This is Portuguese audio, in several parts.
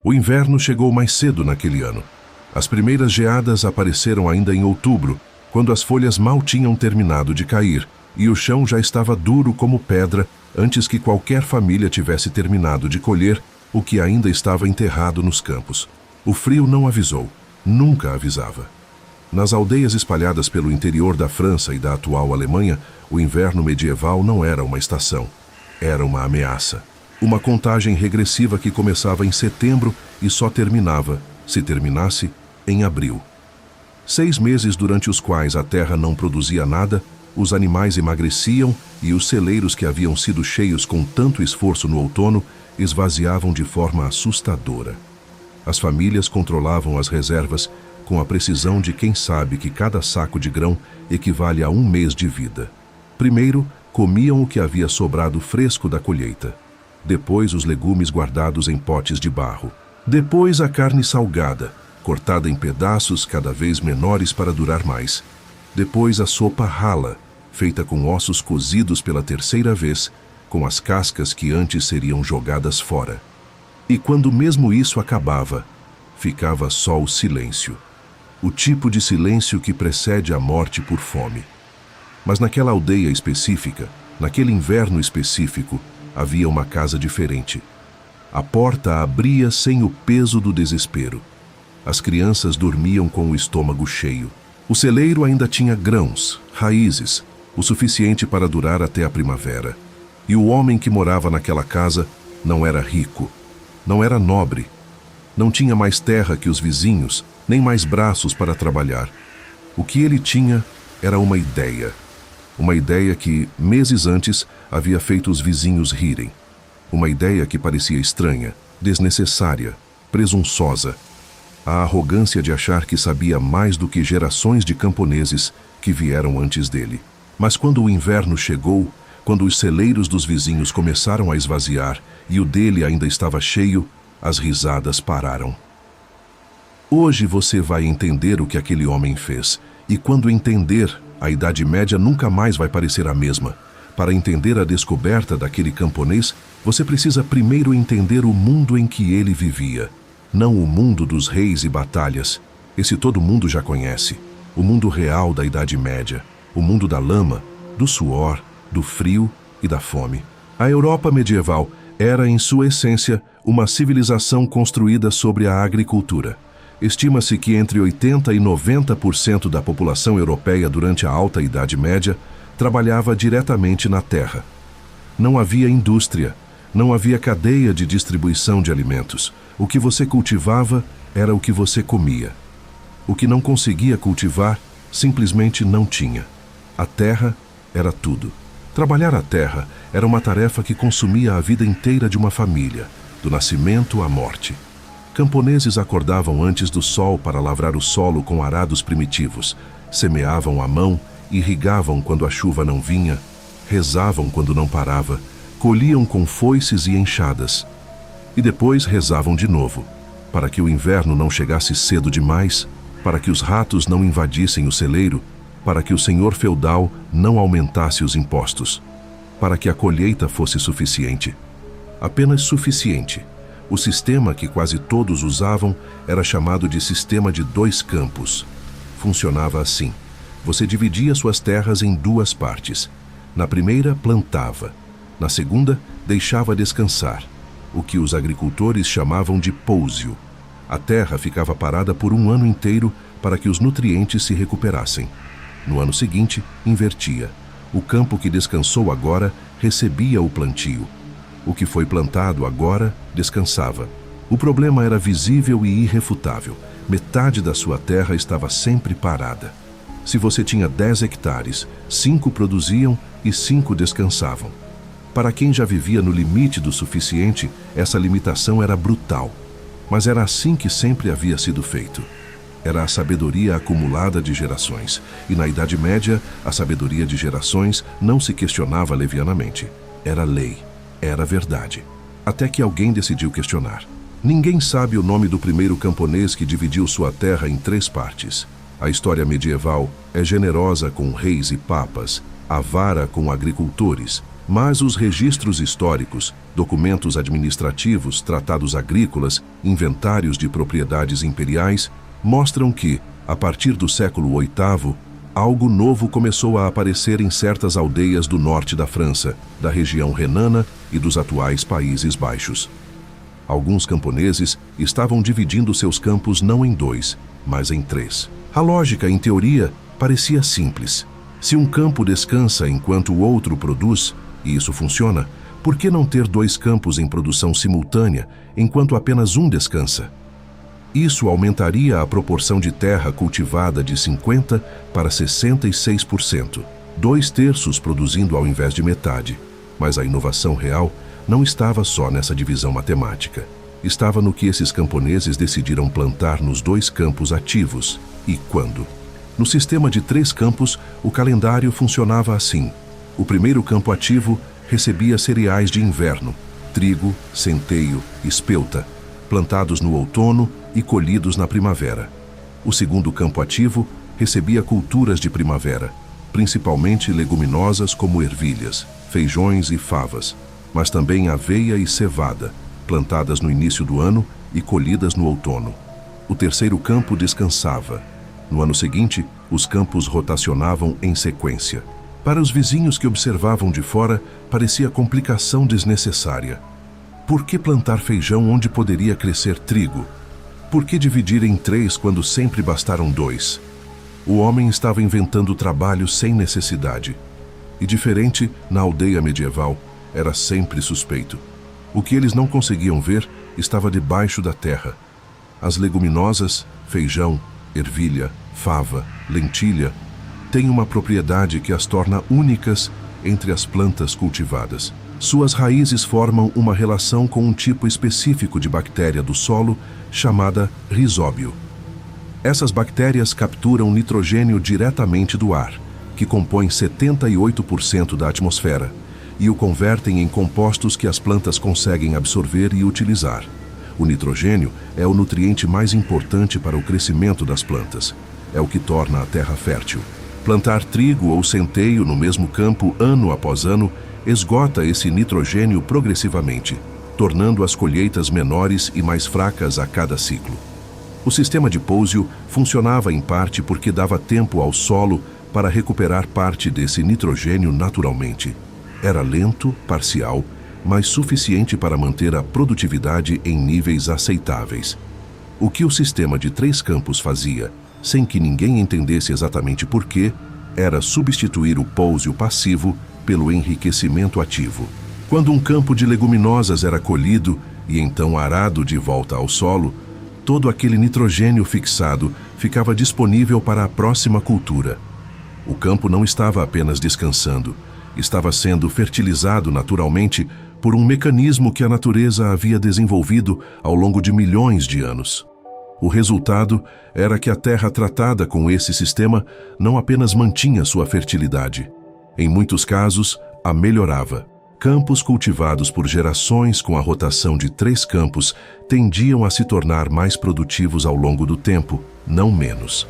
O inverno chegou mais cedo naquele ano. As primeiras geadas apareceram ainda em outubro, quando as folhas mal tinham terminado de cair e o chão já estava duro como pedra antes que qualquer família tivesse terminado de colher o que ainda estava enterrado nos campos. O frio não avisou, nunca avisava. Nas aldeias espalhadas pelo interior da França e da atual Alemanha, o inverno medieval não era uma estação, era uma ameaça. Uma contagem regressiva que começava em setembro e só terminava, se terminasse, em abril. 6 meses durante os quais a terra não produzia nada, os animais emagreciam e os celeiros que haviam sido cheios com tanto esforço no outono esvaziavam de forma assustadora. As famílias controlavam as reservas com a precisão de quem sabe que cada saco de grão equivale a 1 mês de vida. Primeiro, comiam o que havia sobrado fresco da colheita. Depois, os legumes guardados em potes de barro. Depois, a carne salgada, cortada em pedaços cada vez menores para durar mais. Depois, a sopa rala, feita com ossos cozidos pela terceira vez, com as cascas que antes seriam jogadas fora. E quando mesmo isso acabava, ficava só o silêncio. O tipo de silêncio que precede a morte por fome. Mas naquela aldeia específica, naquele inverno específico, havia uma casa diferente. A porta abria sem o peso do desespero. As crianças dormiam com o estômago cheio. O celeiro ainda tinha grãos, raízes, o suficiente para durar até a primavera. E o homem que morava naquela casa não era rico, não era nobre, não tinha mais terra que os vizinhos, nem mais braços para trabalhar. O que ele tinha era uma ideia que, meses antes, havia feito os vizinhos rirem. Uma ideia que parecia estranha, desnecessária, presunçosa. A arrogância de achar que sabia mais do que gerações de camponeses que vieram antes dele. Mas quando o inverno chegou, quando os celeiros dos vizinhos começaram a esvaziar e o dele ainda estava cheio, as risadas pararam. Hoje você vai entender o que aquele homem fez, e quando entender, a Idade Média nunca mais vai parecer a mesma. Para entender a descoberta daquele camponês, você precisa primeiro entender o mundo em que ele vivia. Não o mundo dos reis e batalhas. Esse todo mundo já conhece. O mundo real da Idade Média. O mundo da lama, do suor, do frio e da fome. A Europa medieval era, em sua essência, uma civilização construída sobre a agricultura. Estima-se que entre 80% e 90% da população europeia durante a Alta Idade Média trabalhava diretamente na terra. Não havia indústria, não havia cadeia de distribuição de alimentos. O que você cultivava era o que você comia. O que não conseguia cultivar, simplesmente não tinha. A terra era tudo. Trabalhar a terra era uma tarefa que consumia a vida inteira de uma família, do nascimento à morte. Camponeses acordavam antes do sol para lavrar o solo com arados primitivos, semeavam à mão, irrigavam quando a chuva não vinha, rezavam quando não parava, colhiam com foices e enxadas. E depois rezavam de novo, para que o inverno não chegasse cedo demais, para que os ratos não invadissem o celeiro, para que o senhor feudal não aumentasse os impostos, para que a colheita fosse suficiente. Apenas suficiente. O sistema que quase todos usavam era chamado de sistema de 2 campos. Funcionava assim. Você dividia suas terras em 2 partes. Na primeira, plantava. Na segunda, deixava descansar, o que os agricultores chamavam de pousio. A terra ficava parada por 1 ano inteiro para que os nutrientes se recuperassem. No ano seguinte, invertia. O campo que descansou agora recebia o plantio. O que foi plantado agora descansava. O problema era visível e irrefutável. Metade da sua terra estava sempre parada. Se você tinha 10 hectares, 5 produziam e 5 descansavam. Para quem já vivia no limite do suficiente, essa limitação era brutal. Mas era assim que sempre havia sido feito. Era a sabedoria acumulada de gerações. E na Idade Média, a sabedoria de gerações não se questionava levianamente. Era lei. Era verdade. Até que alguém decidiu questionar. Ninguém sabe o nome do primeiro camponês que dividiu sua terra em 3 partes. A história medieval é generosa com reis e papas, avara com agricultores, Mas os registros históricos, documentos administrativos, tratados agrícolas, inventários de propriedades imperiais, mostram que, a partir do século VIII, algo novo começou a aparecer em certas aldeias do norte da França, da região renana e dos atuais Países Baixos. Alguns camponeses estavam dividindo seus campos não em 2, mas em 3. A lógica, em teoria, parecia simples. Se um campo descansa enquanto o outro produz, e isso funciona, por que não ter 2 campos em produção simultânea enquanto apenas um descansa? Isso aumentaria a proporção de terra cultivada de 50% para 66%, 2/3 produzindo ao invés de metade. Mas a inovação real não estava só nessa divisão matemática. Estava no que esses camponeses decidiram plantar nos 2 campos ativos e quando. No sistema de 3 campos, o calendário funcionava assim. O primeiro campo ativo recebia cereais de inverno, trigo, centeio, espelta, plantados no outono e colhidos na primavera. O segundo campo ativo recebia culturas de primavera, principalmente leguminosas como ervilhas, feijões e favas, mas também aveia e cevada, plantadas no início do ano e colhidas no outono. O terceiro campo descansava. No ano seguinte, os campos rotacionavam em sequência. Para os vizinhos que observavam de fora, parecia complicação desnecessária. Por que plantar feijão onde poderia crescer trigo? Por que dividir em 3 quando sempre bastaram 2? O homem estava inventando trabalho sem necessidade. E diferente, na aldeia medieval, era sempre suspeito. O que eles não conseguiam ver estava debaixo da terra. As leguminosas, feijão, ervilha, fava, lentilha, têm uma propriedade que as torna únicas entre as plantas cultivadas. Suas raízes formam uma relação com um tipo específico de bactéria do solo chamada rizóbio. Essas bactérias capturam nitrogênio diretamente do ar, que compõe 78% da atmosfera, e o convertem em compostos que as plantas conseguem absorver e utilizar. O nitrogênio é o nutriente mais importante para o crescimento das plantas. É o que torna a terra fértil. Plantar trigo ou centeio no mesmo campo ano após ano esgota esse nitrogênio progressivamente, tornando as colheitas menores e mais fracas a cada ciclo. O sistema de pousio funcionava em parte porque dava tempo ao solo para recuperar parte desse nitrogênio naturalmente. Era lento, parcial, mas suficiente para manter a produtividade em níveis aceitáveis. O que o sistema de 3 campos fazia, sem que ninguém entendesse exatamente por quê, era substituir o pousio passivo pelo enriquecimento ativo. Quando um campo de leguminosas era colhido e então arado de volta ao solo, todo aquele nitrogênio fixado ficava disponível para a próxima cultura. O campo não estava apenas descansando, estava sendo fertilizado naturalmente por um mecanismo que a natureza havia desenvolvido ao longo de milhões de anos. O resultado era que a terra tratada com esse sistema não apenas mantinha sua fertilidade, em muitos casos, a melhorava. Campos cultivados por gerações com a rotação de 3 campos tendiam a se tornar mais produtivos ao longo do tempo, não menos.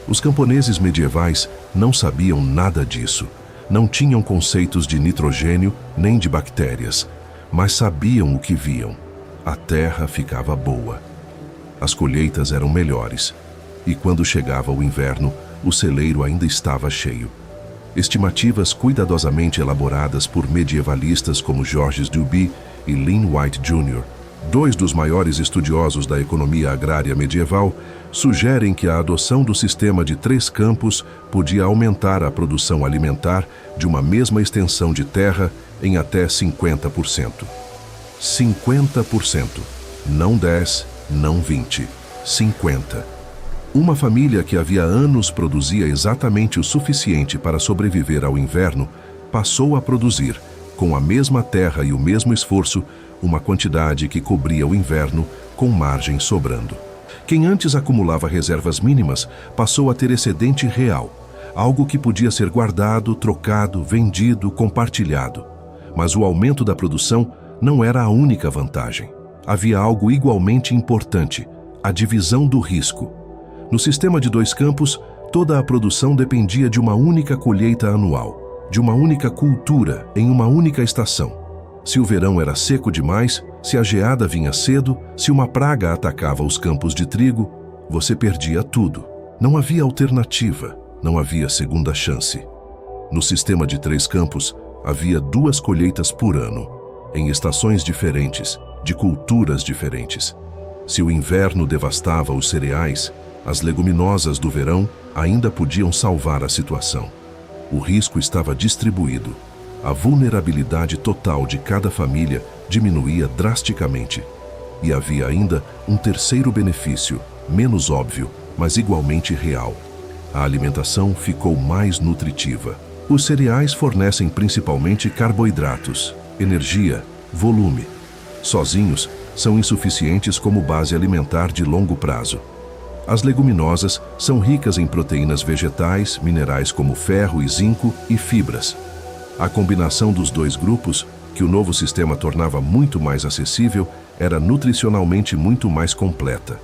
Os camponeses medievais não sabiam nada disso. Não tinham conceitos de nitrogênio nem de bactérias, mas sabiam o que viam. A terra ficava boa. As colheitas eram melhores, e quando chegava o inverno, o celeiro ainda estava cheio. Estimativas cuidadosamente elaboradas por medievalistas como Georges Duby e Lynn White Jr., 2 dos maiores estudiosos da economia agrária medieval, sugerem que a adoção do sistema de 3 campos podia aumentar a produção alimentar de uma mesma extensão de terra em até 50%. 50%. Não 10, não 20. 50%. Uma família que havia anos produzia exatamente o suficiente para sobreviver ao inverno, passou a produzir, com a mesma terra e o mesmo esforço, uma quantidade que cobria o inverno, com margem sobrando. Quem antes acumulava reservas mínimas, passou a ter excedente real, algo que podia ser guardado, trocado, vendido, compartilhado. Mas o aumento da produção não era a única vantagem. Havia algo igualmente importante: a divisão do risco. No sistema de 2 campos, toda a produção dependia de uma única colheita anual. de uma única cultura em uma única estação. Se o verão era seco demais, se a geada vinha cedo, se uma praga atacava os campos de trigo, você perdia tudo. Não havia alternativa, não havia segunda chance. No sistema de 3 campos, havia 2 colheitas por ano, em estações diferentes, de culturas diferentes. Se o inverno devastava os cereais, as leguminosas do verão ainda podiam salvar a situação. O risco estava distribuído. A vulnerabilidade total de cada família diminuía drasticamente. E havia ainda um terceiro benefício, menos óbvio, mas igualmente real. A alimentação ficou mais nutritiva. Os cereais fornecem principalmente carboidratos, energia, volume. Sozinhos, são insuficientes como base alimentar de longo prazo. As leguminosas são ricas em proteínas vegetais, minerais como ferro e zinco e fibras. A combinação dos 2 grupos, que o novo sistema tornava muito mais acessível, era nutricionalmente muito mais completa.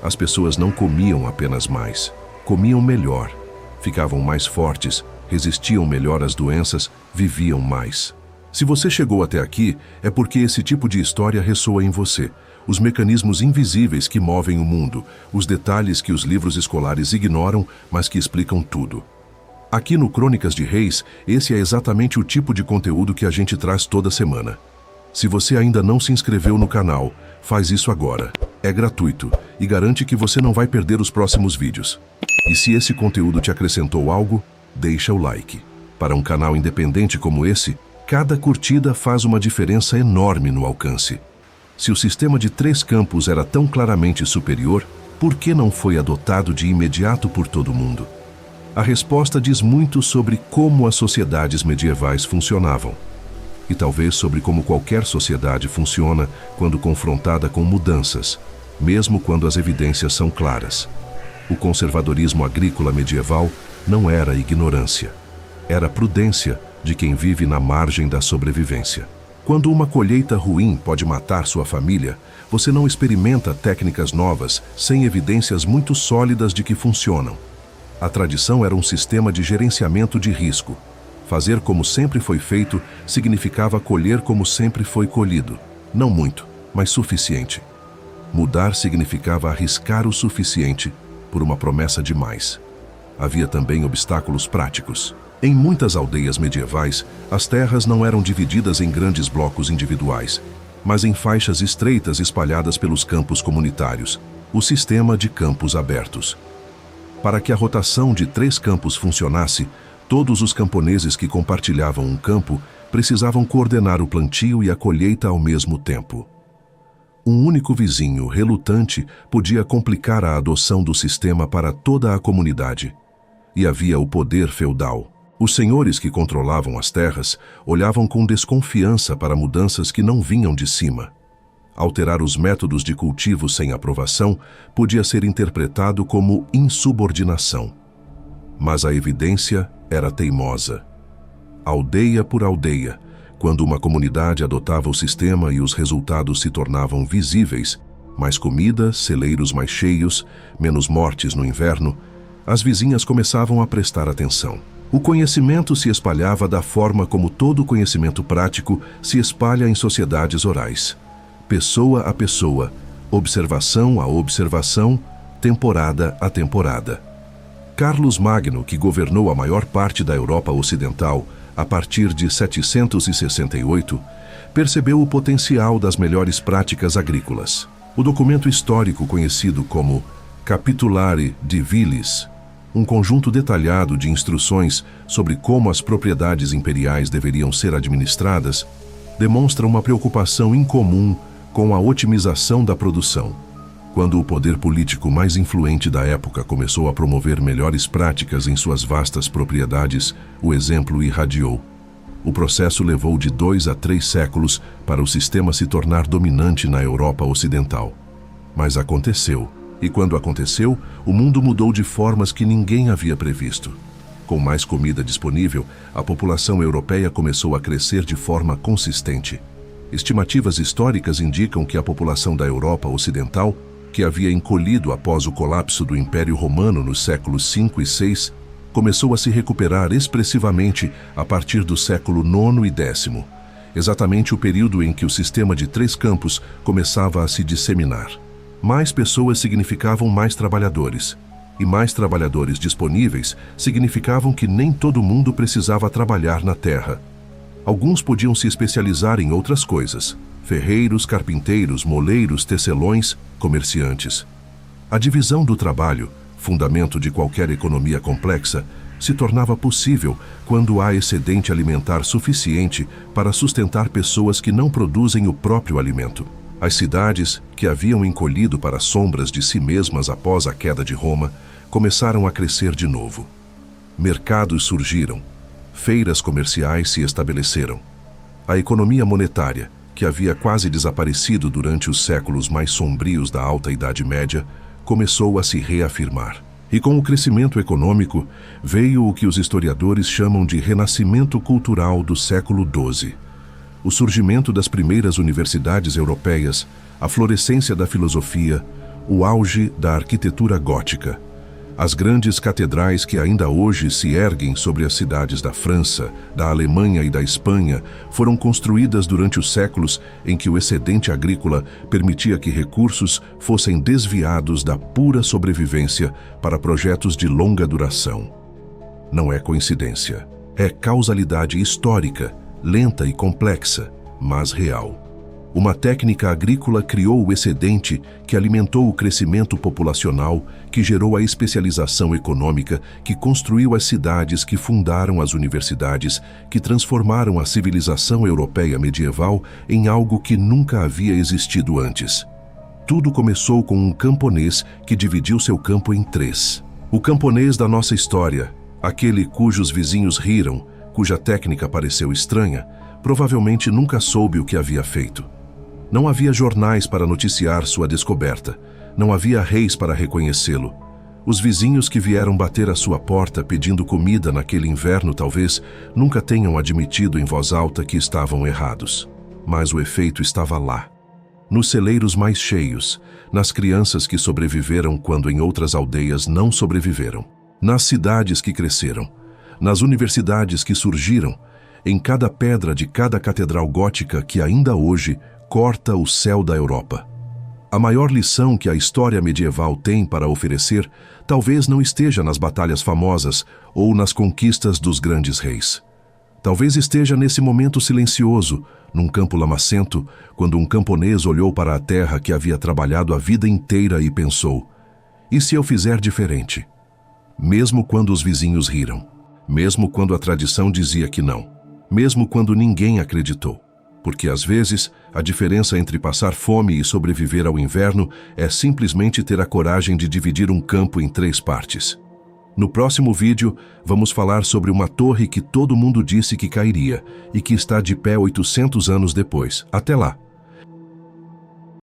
As pessoas não comiam apenas mais, comiam melhor, ficavam mais fortes, resistiam melhor às doenças, viviam mais. Se você chegou até aqui, é porque esse tipo de história ressoa em você. Os mecanismos invisíveis que movem o mundo, os detalhes que os livros escolares ignoram, mas que explicam tudo. Aqui no Crônicas de Reis, esse é exatamente o tipo de conteúdo que a gente traz toda semana. Se você ainda não se inscreveu no canal, faz isso agora. É gratuito e garante que você não vai perder os próximos vídeos. E se esse conteúdo te acrescentou algo, deixa o like. Para um canal independente como esse, cada curtida faz uma diferença enorme no alcance. Se o sistema de 3 campos era tão claramente superior, por que não foi adotado de imediato por todo mundo? A resposta diz muito sobre como as sociedades medievais funcionavam. E talvez sobre como qualquer sociedade funciona quando confrontada com mudanças, mesmo quando as evidências são claras. O conservadorismo agrícola medieval não era ignorância. Era prudência de quem vive na margem da sobrevivência. Quando uma colheita ruim pode matar sua família, você não experimenta técnicas novas sem evidências muito sólidas de que funcionam. A tradição era um sistema de gerenciamento de risco. Fazer como sempre foi feito significava colher como sempre foi colhido. Não muito, mas suficiente. Mudar significava arriscar o suficiente por uma promessa de mais. Havia também obstáculos práticos. Em muitas aldeias medievais, as terras não eram divididas em grandes blocos individuais, mas em faixas estreitas espalhadas pelos campos comunitários, o sistema de campos abertos. Para que a rotação de 3 campos funcionasse, todos os camponeses que compartilhavam um campo precisavam coordenar o plantio e a colheita ao mesmo tempo. Um único vizinho, relutante, podia complicar a adoção do sistema para toda a comunidade. E havia o poder feudal. Os senhores que controlavam as terras olhavam com desconfiança para mudanças que não vinham de cima. Alterar os métodos de cultivo sem aprovação podia ser interpretado como insubordinação. Mas a evidência era teimosa. Aldeia por aldeia, quando uma comunidade adotava o sistema e os resultados se tornavam visíveis, mais comida, celeiros mais cheios, menos mortes no inverno, as vizinhas começavam a prestar atenção. O conhecimento se espalhava da forma como todo conhecimento prático se espalha em sociedades orais. Pessoa a pessoa, observação a observação, temporada a temporada. Carlos Magno, que governou a maior parte da Europa Ocidental a partir de 768, percebeu o potencial das melhores práticas agrícolas. O documento histórico conhecido como Capitulare Divilis, um conjunto detalhado de instruções sobre como as propriedades imperiais deveriam ser administradas, demonstra uma preocupação incomum com a otimização da produção. Quando o poder político mais influente da época começou a promover melhores práticas em suas vastas propriedades, o exemplo irradiou. O processo levou de 2 a 3 séculos para o sistema se tornar dominante na Europa Ocidental. Mas aconteceu, e quando aconteceu, o mundo mudou de formas que ninguém havia previsto. Com mais comida disponível, a população europeia começou a crescer de forma consistente. Estimativas históricas indicam que a população da Europa Ocidental, que havia encolhido após o colapso do Império Romano nos séculos 5 e 6, começou a se recuperar expressivamente a partir do século IX e X, exatamente o período em que o sistema de 3 campos começava a se disseminar. Mais pessoas significavam mais trabalhadores, e mais trabalhadores disponíveis significavam que nem todo mundo precisava trabalhar na terra. Alguns podiam se especializar em outras coisas: ferreiros, carpinteiros, moleiros, tecelões, comerciantes. A divisão do trabalho, fundamento de qualquer economia complexa, se tornava possível quando há excedente alimentar suficiente para sustentar pessoas que não produzem o próprio alimento. As cidades, que haviam encolhido para as sombras de si mesmas após a queda de Roma, começaram a crescer de novo. Mercados surgiram. Feiras comerciais se estabeleceram. A economia monetária, que havia quase desaparecido durante os séculos mais sombrios da Alta Idade Média, começou a se reafirmar. E com o crescimento econômico, veio o que os historiadores chamam de renascimento cultural do século XII. O surgimento das primeiras universidades europeias, a florescência da filosofia, o auge da arquitetura gótica. As grandes catedrais que ainda hoje se erguem sobre as cidades da França, da Alemanha e da Espanha foram construídas durante os séculos em que o excedente agrícola permitia que recursos fossem desviados da pura sobrevivência para projetos de longa duração. Não é coincidência, é causalidade histórica, lenta e complexa, mas real. Uma técnica agrícola criou o excedente que alimentou o crescimento populacional, que gerou a especialização econômica, que construiu as cidades, que fundaram as universidades, que transformaram a civilização europeia medieval em algo que nunca havia existido antes. Tudo começou com um camponês que dividiu seu campo em 3. O camponês da nossa história, aquele cujos vizinhos riram, cuja técnica pareceu estranha, provavelmente nunca soube o que havia feito. Não havia jornais para noticiar sua descoberta. Não havia reis para reconhecê-lo. Os vizinhos que vieram bater à sua porta pedindo comida naquele inverno talvez nunca tenham admitido em voz alta que estavam errados. Mas o efeito estava lá. Nos celeiros mais cheios, nas crianças que sobreviveram quando em outras aldeias não sobreviveram, nas cidades que cresceram, nas universidades que surgiram, em cada pedra de cada catedral gótica que ainda hoje corta o céu da Europa. A maior lição que a história medieval tem para oferecer talvez não esteja nas batalhas famosas ou nas conquistas dos grandes reis. Talvez esteja nesse momento silencioso, num campo lamacento, quando um camponês olhou para a terra que havia trabalhado a vida inteira e pensou: e se eu fizer diferente? Mesmo quando os vizinhos riram, mesmo quando a tradição dizia que não, mesmo quando ninguém acreditou. Porque às vezes, a diferença entre passar fome e sobreviver ao inverno é simplesmente ter a coragem de dividir um campo em 3 partes. No próximo vídeo, vamos falar sobre uma torre que todo mundo disse que cairia e que está de pé 800 anos depois. Até lá!